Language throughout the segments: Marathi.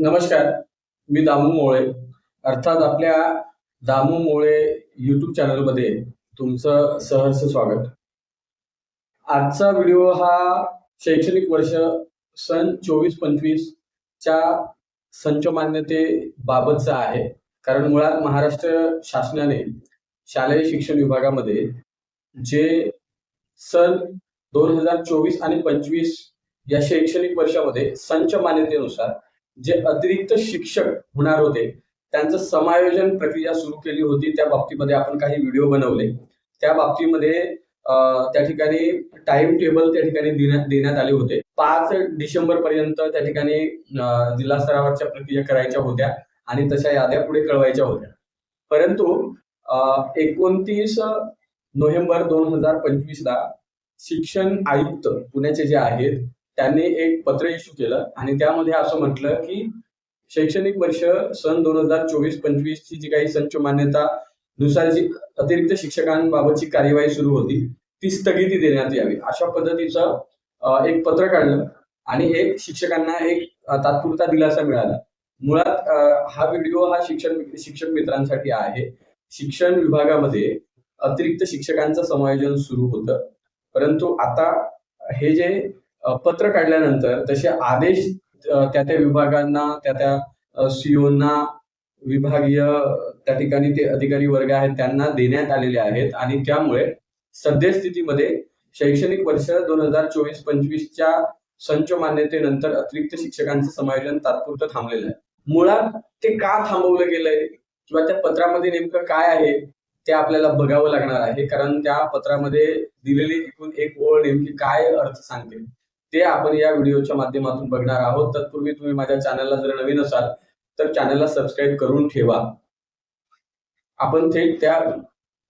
नमस्कार, मी दामू मोळे. अर्थात आपल्या दामू मोळे यूट्यूब चॅनलमध्ये तुमचं सहर्ष स्वागत. आजचा व्हिडिओ हा शैक्षणिक वर्ष सन 24-25 च्या संच मान्यतेबाबतचा आहे. कारण मुळात महाराष्ट्र शासनाने शालेय शिक्षण विभागामध्ये जे सन 2024 आणि 25 या शैक्षणिक वर्षामध्ये संच मान्यतेनुसार जे अतिरिक्त शिक्षक होणार होते त्यांचं समायोजन प्रक्रिया सुरू केली होती. त्या बाबतीमध्ये आपण काही व्हिडिओ बनवले. त्या बाबतीमध्ये त्या ठिकाणी टाइम टेबल त्या ठिकाणी देण्यात आले होते. 5 डिसेंबर पर्यंत त्या ठिकाणी जिल्हा स्तरावरच्या प्रक्रिया करायच्या होत्या आणि तशा याद्या पुढे कळवायच्या होत्या. परंतु 29 नोव्हेंबर 2025 ला शिक्षण आयुक्त पुण्याचे जे आहेत त्यांनी एक पत्र इश्यू केलं आणि त्यामध्ये असं म्हटलं की शैक्षणिक वर्ष सन 2024-25 ची जी काही संच मान्यता नुसार जी अतिरिक्त शिक्षकांबाबतची कार्यवाही सुरू होती ती स्थगिती देण्यात यावी अशा पद्धतीचं एक पत्र काढलं आणि एक शिक्षकांना एक तात्पुरता दिलासा मिळाला. मुळात हा व्हिडिओ हा शिक्षक मित्रांसाठी आहे. शिक्षण विभागामध्ये अतिरिक्त शिक्षकांचं समायोजन सुरू होतं, परंतु आता हे जे पत्र काढल्यानंतर तसे आदेश त्या विभागांना त्या सीओना विभागीय त्या ठिकाणी ते अधिकारी वर्ग आहेत त्यांना देण्यात आलेले आहेत आणि त्यामुळे सद्यस्थितीमध्ये शैक्षणिक वर्ष 2024-25 च्या संच मान्यतेनंतर अतिरिक्त शिक्षकांचं समायोजन तात्पुरतं थांबलेलं आहे. मुळात ते का थांबवलं गेलंय किंवा त्या पत्रामध्ये नेमकं काय आहे ते आपल्याला बघावं लागणार आहे. कारण त्या पत्रामध्ये दिलेली एकूण एक ओळ नेमकी काय अर्थ सांगते ते आपण या व्हिडिओच्या माध्यमातून बघणार आहोत. तत्पूर्वी तुम्ही माझ्या चॅनलला जर नवीन असाल तर चॅनलला सबस्क्राईब करून ठेवा. आपण थेट त्या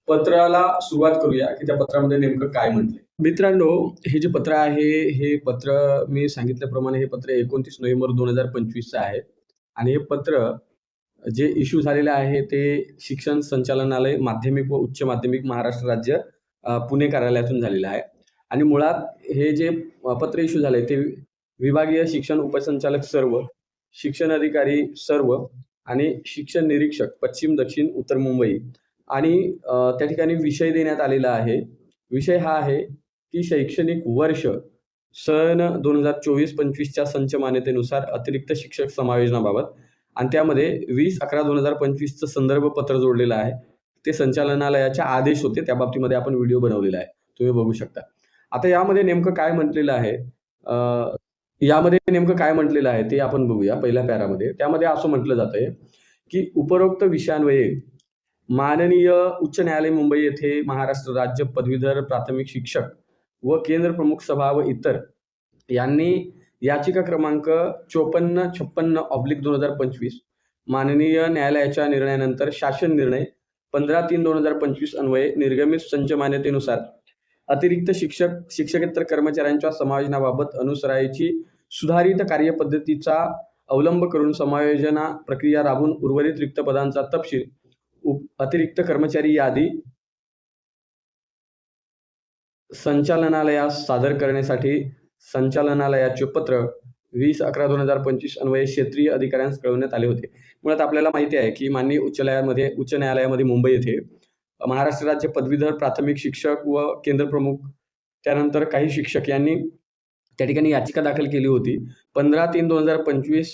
पत्राला सुरुवात करूया की त्या पत्रामध्ये नेमकं काय म्हटलंय. मित्रांनो, हे जे पत्र आहे हे पत्र मी सांगितल्याप्रमाणे हे पत्र 29 नोव्हेंबर 2025 आहे आणि हे पत्र जे इश्यू झालेले आहे ते शिक्षण संचालनालय माध्यमिक व उच्च माध्यमिक महाराष्ट्र राज्य पुणे कार्यालयातून झालेलं आहे. आणि मुळात हे जे पत्र इश्यू झाले ते विभागीय शिक्षण उपसंचालक सर्व, शिक्षण अधिकारी सर्व आणि शिक्षण निरीक्षक पश्चिम, दक्षिण, उत्तर मुंबई आणि त्या ठिकाणी विषय देण्यात आलेला आहे. विषय हा आहे की शैक्षणिक वर्ष सन 2024-25 च्या संच मान्यतेनुसार अतिरिक्त शिक्षक समायोजनाबाबत आणि त्यामध्ये 20/11/2025 चं संदर्भ पत्र जोडलेलं आहे. ते संचालनालयाचे आदेश होते. त्या बाबतीमध्ये आपण व्हिडिओ बनवलेला आहे, तुम्ही बघू शकता. आता यामध्ये नेमकं काय म्हटलेलं आहे ते आपण बघूया. पहिल्या पॅरामध्ये त्यामध्ये असं म्हटलं जातंय की उपरोक्त विषयान्वये माननीय उच्च न्यायालय मुंबई येथे महाराष्ट्र राज्य पदवीधर प्राथमिक शिक्षक व केंद्र प्रमुख सभा व इतर यांनी याचिका क्रमांक 5456/2025 माननीय न्यायालयाच्या निर्णयानंतर शासन निर्णय 15/3/2025 अन्वये निर्गमित संच मान्यतेनुसार अतिरिक्त शिक्षकेतर कर्मचाऱ्यांच्या समायोजनाबाबत अनुसरायची सुधारित कार्यपद्धतीचा अवलंब करून समायोजना प्रक्रिया राबवून उर्वरित रिक्त पदांचा तपशील अतिरिक्त कर्मचारी यादी संचालनालयास सादर करण्यासाठी संचालनालयाचे पत्र 20/11/2025 अन्वये क्षेत्रीय अधिकाऱ्यांस कळवण्यात आले होते. मुळात आपल्याला माहिती आहे की माननीय उच्च न्यायालयामध्ये मुंबई येथे महाराष्ट्र राज्य पदवीधर प्राथमिक शिक्षक व केंद्र प्रमुख त्यानंतर काही शिक्षक यांनी त्या ठिकाणी याचिका दाखल केली होती. 15/3/2025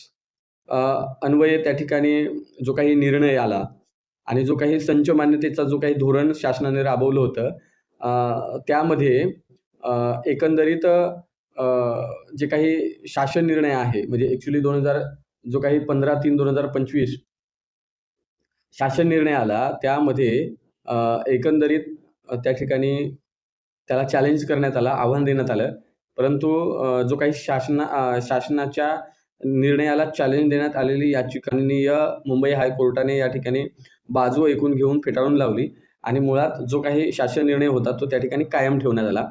अन्वये त्या ठिकाणी जो काही निर्णय आला आणि जो काही संच मान्यतेचा जो काही धोरण शासनाने राबवलं होतं त्यामध्ये एकंदरीत जे काही शासन निर्णय आहे म्हणजे ॲक्च्युली जो काही 15/3/2025 शासन निर्णय आला त्यामध्ये एकंदरीत त्या ठिकाणी त्याला चॅलेंज करण्यात आला, आव्हान देण्यात आलं. परंतु जो काही शासनाच्या निर्णयाला चॅलेंज देण्यात आलेली याचिकांनी मुंबई हायकोर्टाने या ठिकाणी बाजू ऐकून घेऊन फेटाळून लावली आणि मुळात जो काही शासन निर्णय होता तो त्या ठिकाणी कायम ठेवण्यात आला.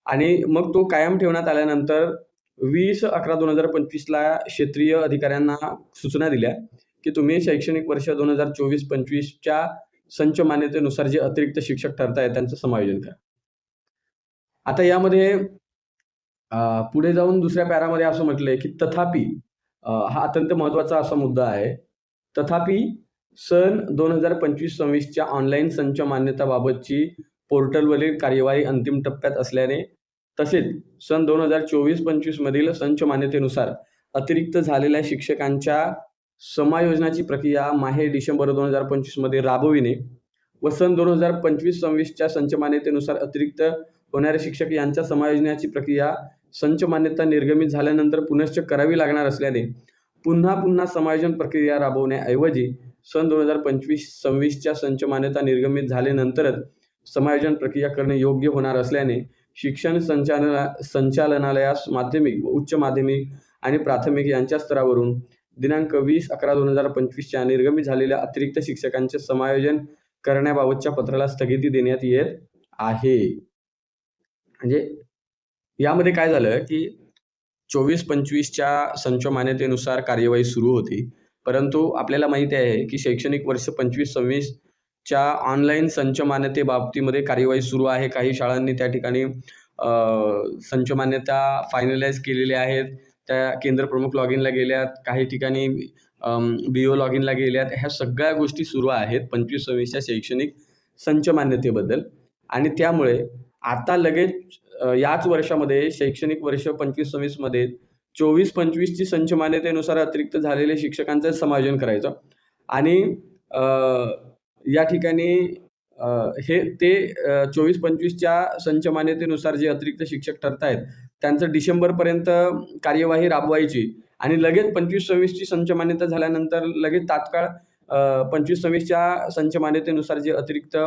आणि मग तो कायम ठेवण्यात आल्यानंतर 20/11/2025 ला क्षेत्रीय अधिकाऱ्यांना सूचना दिल्या की तुम्ही शैक्षणिक वर्ष 2024-25 च्या संच मान्यतेनुसार जे अतिरिक्त शिक्षक ठरतायत त्यांचं समायोजन करा. आता यामध्ये पुढे जाऊन दुसऱ्या पॅरामध्ये असं म्हटलंय की तथापि हा अत्यंत महत्त्वाचा असा मुद्दा आहे. तथापि सन 2025-26च्या ऑनलाईन संच मान्यताबाबतची पोर्टलवरील कार्यवाही अंतिम टप्प्यात असल्याने तसेच सन 2024-25 मधील संच मान्यतेनुसार अतिरिक्त झालेल्या शिक्षकांच्या समायोजनाची प्रक्रिया माहे डिसेंबर 2025 मध्ये राबविणे व सन 2025-26च्या संच मान्यतेनुसार अतिरिक्त होणारे शिक्षक यांच्या समायोजनाची प्रक्रिया संच मान्यता निर्गमित झाल्यानंतर पुनश्च करावी लागणार असल्याने पुन्हा समायोजन प्रक्रिया राबवण्याऐवजी सन 2025-26च्या संच मान्यता निर्गमित झाल्यानंतरच समायोजन प्रक्रिया करणे योग्य होणार असल्याने शिक्षण संचालनालयास माध्यमिक व उच्च माध्यमिक आणि प्राथमिक यांच्या स्तरावरून दिनांक 20/11/2025च्या निर्गमित झालेल्या अतिरिक्त शिक्षकांचे समायोजन करण्याबाबतच्या पत्राला स्थगिती देण्यात येत आहे. म्हणजे यामध्ये काय झालं की 24-25च्या संच मान्यतेनुसार कार्यवाही सुरू होती, परंतु आपल्याला माहिती आहे की शैक्षणिक वर्ष 25-26च्या ऑनलाईन संच मान्यतेबाबतीमध्ये कार्यवाही सुरू आहे. काही शाळांनी त्या ठिकाणी संच मान्यता फायनलाइज केलेल्या आहेत, त्या केंद्र प्रमुख लॉग इनला गेल्यात, काही ठिकाणी BO लॉग इनला गेल्यात. ह्या सगळ्या गोष्टी सुरू आहेत 25-26च्या शैक्षणिक संच मान्यतेबद्दल. आणि त्यामुळे आता लगेच याच वर्षामध्ये शैक्षणिक वर्ष 25-26 मध्ये 24-25ची संच मान्यतेनुसार अतिरिक्त झालेले शिक्षकांचं समायोजन करायचं आणि या ठिकाणी हे ते 24-25च्या संच मान्यतेनुसार जे अतिरिक्त शिक्षक ठरत आहेत त्यांचं डिसेंबरपर्यंत कार्यवाही राबवायची आणि लगेच 25-26ची संच मान्यता झाल्यानंतर लगेच तात्काळ 25-26च्या संच मान्यतेनुसार जे अतिरिक्त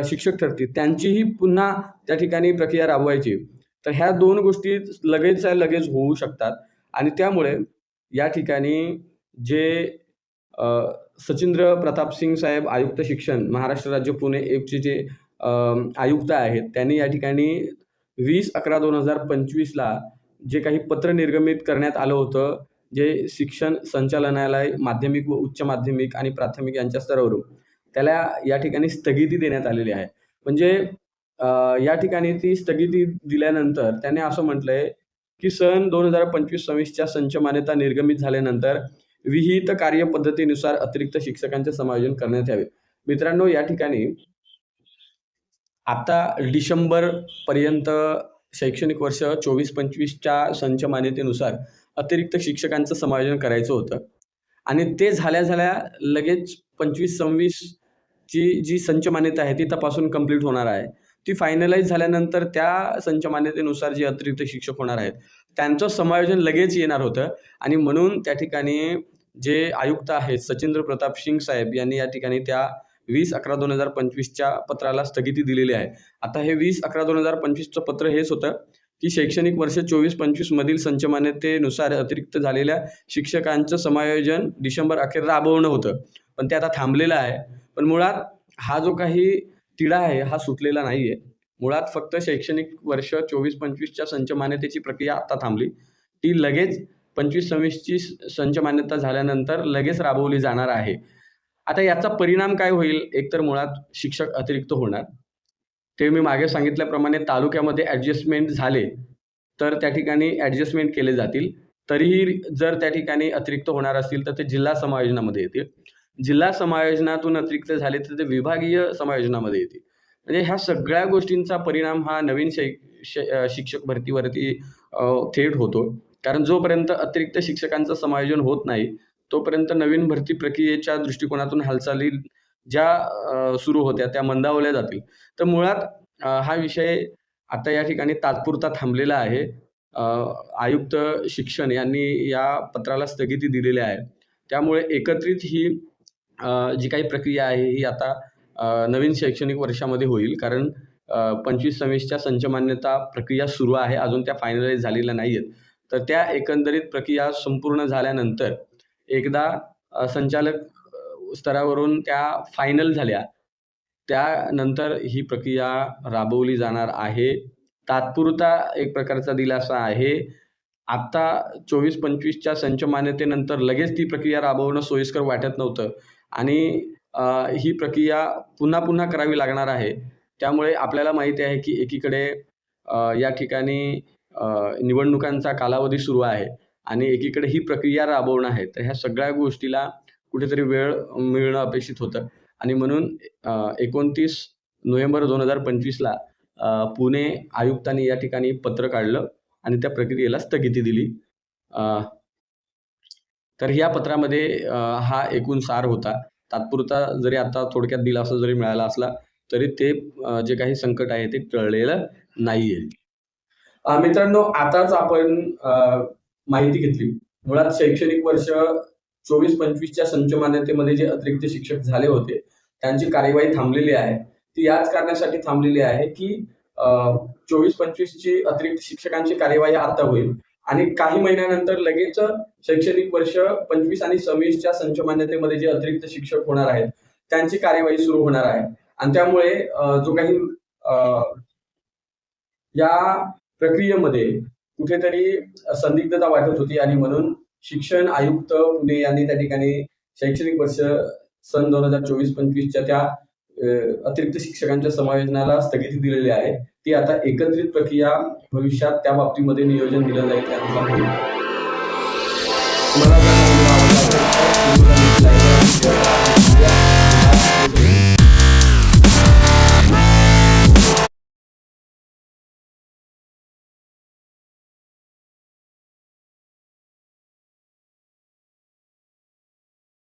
शिक्षक ठरतील त्यांचीही पुन्हा त्या ठिकाणी प्रक्रिया राबवायची. तर ह्या दोन गोष्टी लगेच होऊ शकतात आणि त्यामुळे या ठिकाणी जे सचिंद्र प्रताप सिंग साहेब आयुक्त शिक्षण महाराष्ट्र राज्य पुणे 1चे जे आयुक्त आहेत त्यांनी या ठिकाणी 20/11/2025ला जे काही पत्र निर्गमित करण्यात आलं होतं, जे शिक्षण संचालनालय माध्यमिक व उच्च माध्यमिक आणि प्राथमिक यांच्या स्तरावरून त्याला या ठिकाणी स्थगिती देण्यात आलेली आहे. म्हणजे या ठिकाणी ती स्थगिती दिल्यानंतर त्याने असं म्हटलंय की सन 2025-26च्या संच मान्यता निर्गमित झाल्यानंतर विहित कार्यपद्धतीनुसार अतिरिक्त शिक्षकांचे समायोजन करण्यात यावे. मित्रांनो, या ठिकाणी आता डिसेंबरपर्यंत शैक्षणिक वर्ष 24-25च्या संच मान्यतेनुसार अतिरिक्त शिक्षकांचं समायोजन करायचं होतं आणि ते झाल्या लगेच 25-26ची जी संच मान्यता आहे ती तपासून कंप्लीट होणार आहे. ती फायनलाइज झाल्यानंतर त्या संच मान्यतेनुसार जे अतिरिक्त शिक्षक होणार आहेत त्यांचं समायोजन लगेच येणार होतं आणि म्हणून त्या ठिकाणी जे आयुक्त आहेत सचिंद्र प्रताप सिंग साहेब यांनी या ठिकाणी त्या 20/11/2025च्या पत्राला स्थगिती दिलेली आहे. आता हे 20/11/2025चं पत्र हेच होतं की शैक्षणिक वर्ष 24-25 मधील संच मान्यतेनुसार अतिरिक्त झालेल्या शिक्षकांचं समायोजन डिसेंबर अखेर राबवणं होतं, पण ते आता थांबलेलं आहे. पण मुळात हा जो काही तिढा आहे हा सुटलेला नाही आहे. मुळात फक्त शैक्षणिक वर्ष 24-25च्या संच मान्यतेची प्रक्रिया आता थांबली, ती लगेच 25-26ची संच मान्यता झाल्यानंतर लगेच राबवली जाणार आहे. आता याचा परिणाम काय होईल? एकतर मुळात शिक्षक अतिरिक्त होणार. ते मी मागे सांगितल्याप्रमाणे तालुक्यामध्ये ॲडजस्टमेंट झाले तर त्या ठिकाणी ॲडजस्टमेंट केले जातील. तरीही जर त्या ठिकाणी अतिरिक्त होणार असतील तर ते जिल्हा समायोजनामध्ये येतील. जिल्हा समायोजनातून अतिरिक्त झाले तर ते विभागीय समायोजनामध्ये येतील. म्हणजे ह्या सगळ्या गोष्टींचा परिणाम हा नवीन शिक्षक भरतीवरती थेट होतो. कारण जोपर्यंत अतिरिक्त शिक्षकांचं समायोजन होत नाही तोपर्यंत नवीन भरती प्रक्रियेच्या दृष्टिकोनातून हालचाली ज्या सुरू होत्या त्या मंदावल्या जातील. तर मुळात हा विषय आता या ठिकाणी तात्पुरता थांबलेला आहे. आयुक्त शिक्षण यांनी या पत्राला स्थगिती दिलेली आहे. त्यामुळे एकत्रित ही जी काही प्रक्रिया आहे ही आता नवीन शैक्षणिक वर्षामध्ये होईल. कारण 25-26च्या संच मान्यता प्रक्रिया सुरू आहे, अजून त्या फायनलाइज झालेल्या नाही आहेत. तर त्या एकंदरीत प्रक्रिया संपूर्ण झाल्यानंतर एकदा संचालक स्तरावरून त्या फायनल झाल्या त्यानंतर ही प्रक्रिया राबवली जाणार आहे. तात्पुरता एक प्रकारचा दिलासा आहे. आता 24-25च्या संच मान्यतेनंतर लगेच ती प्रक्रिया राबवणं सोयीस्कर वाटत नव्हतं आणि ही प्रक्रिया पुन्हा करावी लागणार आहे. त्यामुळे आपल्याला माहिती आहे की एकीकडे या ठिकाणी निवडणुकांचा कालावधी सुरू आहे आणि एकीकडे ही प्रक्रिया राबवणं आहे. तर ह्या सगळ्या गोष्टीला कुठेतरी वेळ मिळणं अपेक्षित होतं आणि म्हणून 29 नोव्हेंबर 2025ला पुणे आयुक्तांनी या ठिकाणी पत्र काढलं आणि त्या प्रक्रियेला स्थगिती दिली. तर ह्या पत्रामध्ये हा एकूण सार होता. तात्पुरता जरी आता थोडक्यात दिलासा जरी मिळाला असला तरी ते जे काही संकट आहे ते टळलेलं नाहीये. मित्रांनो, आताच आपण माहिती घेतली. मुळात शैक्षणिक वर्ष 24-25च्या संच मान्यतेमध्ये जे अतिरिक्त शिक्षक झाले होते त्यांची कार्यवाही थांबलेली आहे. ती याच कारणासाठी थांबलेली आहे की 24-25ची अतिरिक्त शिक्षकांची कार्यवाही आता होईल आणि काही महिन्यानंतर लगेच शैक्षणिक वर्ष 25 आणि 26च्या संच मान्यतेमध्ये जे अतिरिक्त शिक्षक होणार आहेत त्यांची कार्यवाही सुरू होणार आहे आणि त्यामुळे जो काही या प्रक्रियेमध्ये कुठेतरी संदिग्धता वाटत होती आणि म्हणून शिक्षण आयुक्त पुणे यांनी त्या ठिकाणी शैक्षणिक वर्ष सन 2024-25च्या त्या अतिरिक्त शिक्षकांच्या समावेशनाला स्थगिती दिलेली आहे. ती आता एकत्रित प्रक्रिया भविष्यात त्या बाबतीमध्ये नियोजन दिलं जाईल त्यानुसार होईल. तुम्हाला